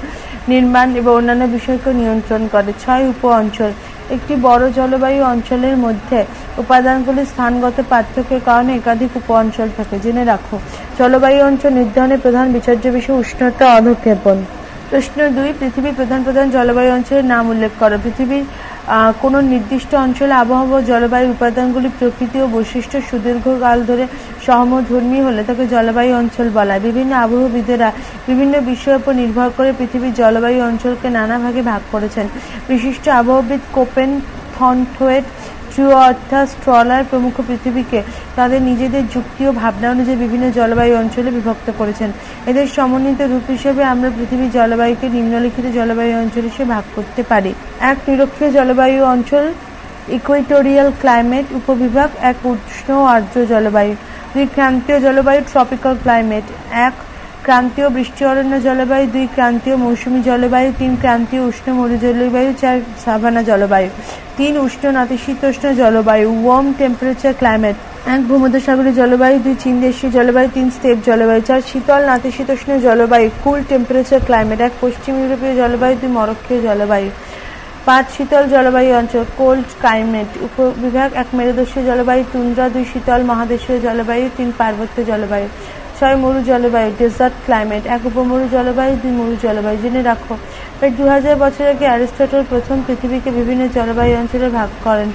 নির্মাণ এবং অন্যান্য বিষয়কে নিয়ন্ত্রণ করে। ৬. উপ অঞ্চল। একটি বড় জলবায়ু অঞ্চলের মধ্যে উপাদানগুলির স্থানগত পার্থক্যের কারণে একাধিক উপ অঞ্চল থাকে। জেনে রাখো। জলবায়ু অঞ্চল নির্ধারণের প্রধান বিচার্য বিষয় উষ্ণতা অধঃক্ষেপণ। প্রশ্ন ২. পৃথিবীর প্রধান প্রধান জলবায়ু অঞ্চলের নাম উল্লেখ করো। পৃথিবীর কোনো নির্দিষ্ট অঞ্চলে আবহাওয়া ও জলবায়ুর উপাদানগুলি প্রকৃতি ও বৈশিষ্ট্য সুদীর্ঘকাল ধরে সমধর্মী হলে তাকে জলবায়ু অঞ্চল বলা হয়। বিভিন্ন আবহাওয়াবিদেরা বিভিন্ন বিষয়ের উপর নির্ভর করে পৃথিবীর জলবায়ু অঞ্চলকে নানা ভাগে ভাগ করেছেন। বিশিষ্ট আবহাওয়াবিদ কোপেন, থর্নথোয়েট, ত্রিওয়ার্থা, স্ট্রলার প্রমুখ পৃথিবীকে তাদের নিজেদের যুক্তি ও ভাবনা অনুযায়ী বিভিন্ন জলবায়ু অঞ্চলে বিভক্ত করেছেন। এদের সমন্বিত রূপ হিসেবে আমরা পৃথিবীর জলবায়ুকে নিম্নলিখিত জলবায়ু অঞ্চল হিসেবে ভাগ করতে পারি। ১. নিরক্ষীয় জলবায়ু অঞ্চল, ইকুয়েটোরিয়াল ক্লাইমেট উপবিভাগ। ১. উষ্ণ ও আর্দ্র জলবায়ু। ২. ক্রান্তীয় জলবায়ু, ট্রপিক্যাল ক্লাইমেট। ১. ক্রান্তীয় বৃষ্টি অরণ্য জলবায়ু। ২. ক্রান্তীয় মৌসুমী জলবায়ু। ৩. ক্রান্তীয় উষ্ণ মরু জলবায়ু। ৪. সাভানা জলবায়ু। ৩. উষ্ণ নাতিশীতোষ্ণ জলবায়ু, ওয়ার্ম টেম্পারেচার ক্লাইমেট। ১. ভূমধ্যসাগরীয় জলবায়ু। ২. চীন দেশীয় জলবায়ু। ৩. স্টেপ জলবায়ু। ৪. শীতল নাতিশীতোষ্ণ জলবায়ু, কুল টেম্পারেচার ক্লাইমেট। ১. পশ্চিম ইউরোপীয় জলবায়ু। ২. মরক্কীয় জলবায়ু। ৫. শীতল জলবায়ু অঞ্চল, কোল্ড ক্লাইমেট উপবিভাগ। ১. মেরুদেশীয় জলবায়ু, টুন্ড্রা। ২. শীতল মহাদেশীয় জলবায়ু। ৩. পার্বত্য জলবায়ু। ৬. মরু জলবায়ু, ডেজার্ট ক্লাইমেট। ১. উপমরু জলবায়ু। ২. মরু জলবায়ু। জেনে রাখো। প্রায় ২০০০ বছর আগে অ্যারিস্টটল প্রথম পৃথিবীকে বিভিন্ন জলবায়ু অঞ্চলে ভাগ করেন।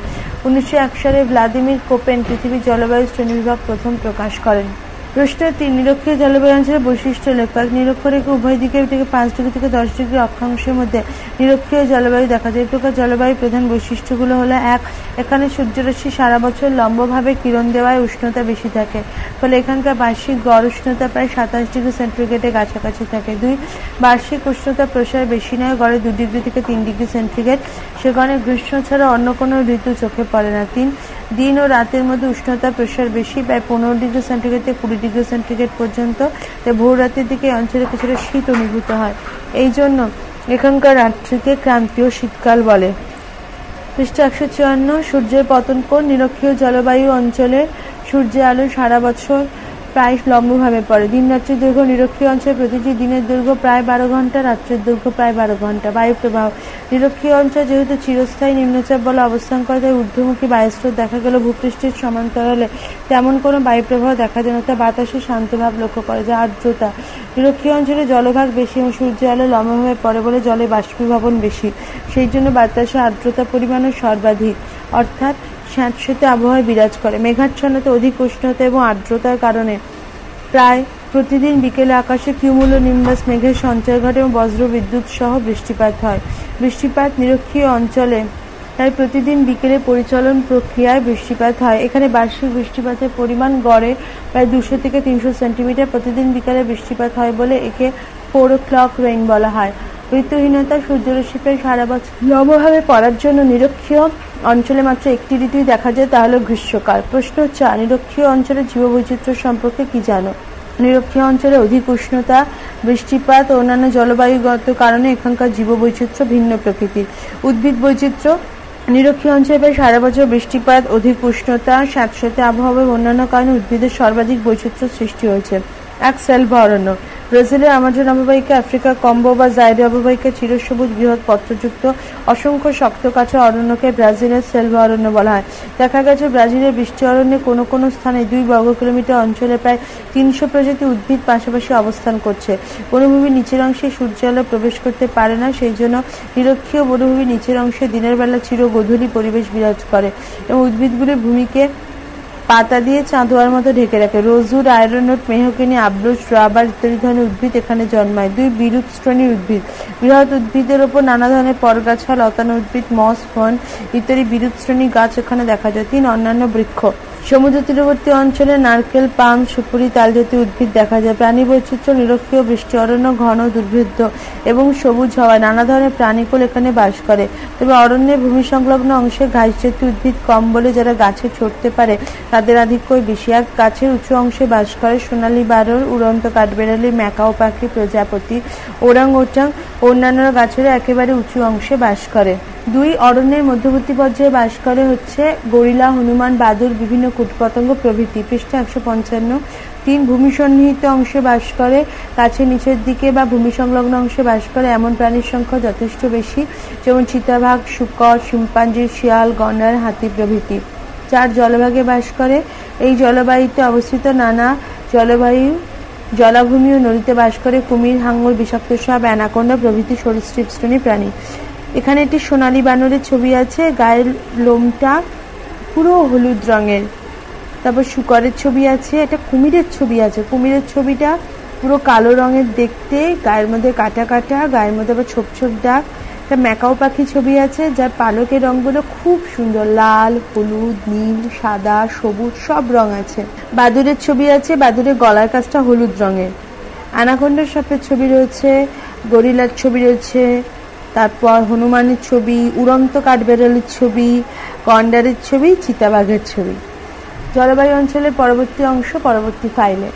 ১৯০১ সালে ভ্লাদিমির কোপেন পৃথিবীর জলবায়ু শ্রেণীবিভাগ প্রথম প্রকাশ করেন। প্রশ্ন ৩. নিরক্ষীয় জলবায়ু অঞ্চলের বৈশিষ্ট্য লেখো। ১. নিরক্ষরেখা উভয় দিকে থেকে ৫ ডিগ্রি থেকে ১০ ডিগ্রি অক্ষাংশের মধ্যে নিরক্ষীয় জলবায়ু দেখা যায়। এই প্রকার জলবায়ুর প্রধান বৈশিষ্ট্যগুলো হলো: ১. এখানে সূর্যরশ্মি সারা বছর লম্বভাবে কিরণ দেওয়ায় উষ্ণতা বেশি থাকে, ফলে এখানকার বার্ষিক গড় উষ্ণতা প্রায় ২৭ ডিগ্রি সেন্টিগ্রেডের কাছাকাছি থাকে। ২. বার্ষিক উষ্ণতা প্রসার বেশি নয়, গড়ে ২ ডিগ্রি থেকে ৩ ডিগ্রি সেন্টিগ্রেড। সে কারণে গ্রীষ্ম ছাড়া অন্য কোনো ঋতু চোখে পড়ে না। ৩. দিন ও রাতের মধ্যে উষ্ণতা প্রসার বেশি, প্রায় ১৫ ডিগ্রি সেন্টিগ্রেড থেকে ২০ ডিগ্রি সেন্টিগ্রেড পর্যন্ত। তাই ভোর রাতের দিকে এই অঞ্চলে কিছুটা শীত অনুভূত হয়। এই জন্য এখানকার রাত্রিকে ক্রান্তীয় শীতকাল বলে। পৃষ্ঠা 154। সূর্যের পতন কোণ। নিরক্ষীয় জলবায়ু অঞ্চলে সূর্যের আলো সারা বছর প্রায় লম্বভাবে পড়ে। দিন রাত্রির দৈর্ঘ্য। নিরক্ষীয় অঞ্চলে প্রতিটি দিনের দৈর্ঘ্য প্রায় 12 ঘন্টা, রাত্রের দৈর্ঘ্য প্রায় 12 ঘন্টা। বায়ু প্রবাহ। নিরক্ষীয় অঞ্চল যেহেতু চিরস্থায়ী নিম্নচাপ বলে অবস্থান করে, তাই ঊর্ধ্বমুখী বায়ুস্রোত দেখা গেল ভূপৃষ্ঠের সমান্তরালে তেমন কোনো বায়ু প্রবাহ দেখা যায় না, তা বাতাসে শান্ত ভাব লক্ষ্য করে যায়। আর্দ্রতা। নিরক্ষীয় অঞ্চলে জলভাগ বেশি এবং সূর্যের আলো লম্বভাবে পড়ে বলে জলে বাষ্পীভবন বেশি, সেই জন্য বাতাসে আর্দ্রতা পরিমাণও সর্বাধিক, অর্থাৎ স্যাঁতসেঁতে আবহাওয়া বিরাজ করে। মেঘাচ্ছন্নতা। অধিক উষ্ণতা এবং আর্দ্রতার কারণে প্রায় প্রতিদিন বিকেলে আকাশে কিউমুলোনিম্বাস মেঘের সঞ্চয় ঘটে এবং বজ্র বিদ্যুৎ সহ বৃষ্টিপাত হয়। বৃষ্টিপাত। নিরক্ষীয় অঞ্চলে তাই প্রতিদিন বিকেলে পরিচলন প্রক্রিয়ায় বৃষ্টিপাত হয়। এখানে বার্ষিক বৃষ্টিপাতের পরিমাণ গড়ে প্রায় 200 থেকে 300 সেন্টিমিটার প্রতিদিন বিকেলে বৃষ্টিপাত হয় বলে একে 4 o'clock রেইন বলা হয়। ঋতুহীনতা। সূর্যরশ্মি প্রায় সারা বছর লম্বভাবে পড়ার জন্য নিরক্ষীয় অঞ্চলে মাত্র একটি ঋতুই দেখা যায়, তা হলো গ্রীষ্মকাল। প্রশ্ন 4। নিরক্ষীয় অঞ্চলের জীববৈচিত্র্য সম্পর্কে কি জানো? নিরক্ষীয় অঞ্চলে অধিক উষ্ণতা, বৃষ্টিপাত ও অন্যান্য জলবায়ুগত কারণে এখানকার জীববৈচিত্র্য ভিন্ন প্রকৃতির। উদ্ভিদ বৈচিত্র্য। নিরক্ষীয় অঞ্চলে প্রায় সারা বছর বৃষ্টিপাত, অধিক উষ্ণতা, স্যাঁতসেঁতে আবহাওয়া এবং অন্যান্য কারণে উদ্ভিদের সর্বাধিক বৈচিত্র্য সৃষ্টি হয়েছে। এক সেলভা অরণ্য। ব্রাজিলের আমাজন অববাহিকা, আফ্রিকার কম্বো বা জাইরে অববাহিকা চিরসবুজ বৃহৎ পত্রযুক্ত অসংখ্য শক্ত কাঁচা অরণ্যকে ব্রাজিলের সেলভা অরণ্য বলা হয়। দেখা গেছে ব্রাজিলের বৃষ্টি অরণ্যে কোনো কোনো স্থানে 2 বর্গ কিলোমিটার অঞ্চলে প্রায় 300 প্রজাতি উদ্ভিদ পাশাপাশি অবস্থান করছে। বনভূমির নিচের অংশে সূর্যের আলো প্রবেশ করতে পারে না, সেই জন্য নিরক্ষীয় বনভূমির নিচের অংশে দিনের বেলা চিরগোধূলি পরিবেশ বিরাজ করে এবং উদ্ভিদগুলির ভূমিকে পাতা দিয়ে চাঁদোয়ার মতো ঢেকে রাখে। রোজউড, আয়রনউড, মেহগনি, আবলুস, রাবার ইত্যাদি ধরনের উদ্ভিদ এখানে জন্মায়। 2 বিরূপ শ্রেণীর উদ্ভিদ। বৃহৎ উদ্ভিদের ওপর নানা ধরনের পরগাছা, লতানো উদ্ভিদ, মস, ফর্ন ইত্যাদি বিরূপ শ্রেণীর গাছ এখানে দেখা যায়। 3 অন্যান্য বৃক্ষ। সমুদ্র তীরবর্তী অঞ্চলে নারকেল, পাম, সুপুরি, তাল জাতীয় উদ্ভিদ দেখা যায়। প্রাণী বৈচিত্র্য। নিরক্ষীয় বৃষ্টি অরণ্য ঘন, দুর্ভেদ্য এবং সবুজ হওয়ায় নানা ধরনের প্রাণীকুল এখানে বাস করে, তবে অরণ্যের ভূমি সংলগ্ন অংশে ঘাস জাতীয় উদ্ভিদ কম বলে যারা গাছে চড়তে পারে তাদের আধিক্যই বেশি। এক গাছের উঁচু অংশে বাস করে সোনালী বারর, উড়ন্ত কাঠবেড়ালি, ম্যাকাও পাখি, প্রজাপতি, ওরাং ওটাং ও অন্যান্য গাছেরা একেবারে উঁচু অংশে বাস করে। 2 অরণ্যের মধ্যবর্তী পর্যায়ে বাস করে হচ্ছে গরিলা, হনুমান, বাদুড়, বিভিন্ন কীটপতঙ্গ প্রভৃতি। পৃষ্ঠা 155। 3 ভূমি সন্নিহিত অংশে বাস করে, গাছের নিচের দিকে বা ভূমি সংলগ্ন অংশে বাস করে এমন প্রাণীর সংখ্যা যথেষ্ট বেশি, যেমন চিতাবাঘ, শূকর, শিম্পাঞ্জি, শিয়াল, গন্ডার, হাতি প্রভৃতি। 4 জলভাগে বাস করে। এই জলবায়ুতে অবস্থিত নানা জলাভূমি ও নদীতে বাস করে কুমির, হাঙর, বিষাক্ত সাপ, অ্যানাকোন্ডা প্রভৃতি সরীসৃপ শ্রেণী প্রাণী। এখানে একটি সোনালী বানরের ছবি আছে, গায়ের লোমটা পুরো হলুদ রঙের। তারপর শুকরের ছবি আছে, একটা কুমিরের ছবি আছে, কুমিরের ছবিটা পুরো কালো রঙের দেখতে, গায়ের মধ্যে কাটা কাটা, গায়ের মধ্যে আবার ছোপ ছোপ দাগ। একটা ম্যাকাও পাখি ছবি আছে, যার পালকের রঙগুলো খুব সুন্দর, লাল, হলুদ, নীল, সাদা, সবুজ সব রং আছে। বাদুড়ের ছবি আছে, বাদুড়ের গলার কাছটা হলুদ রঙের। অ্যানাকোন্ডার সাপের ছবি রয়েছে, গরিলার ছবি রয়েছে, তারপর হনুমানের ছবি, উড়ন্ত কাঠবেড়ালির ছবি, গন্ডারের ছবি, চিতাবাঘের ছবি। জলবায়ু অঞ্চলের পরবর্তী অংশ পরবর্তী ফাইলে।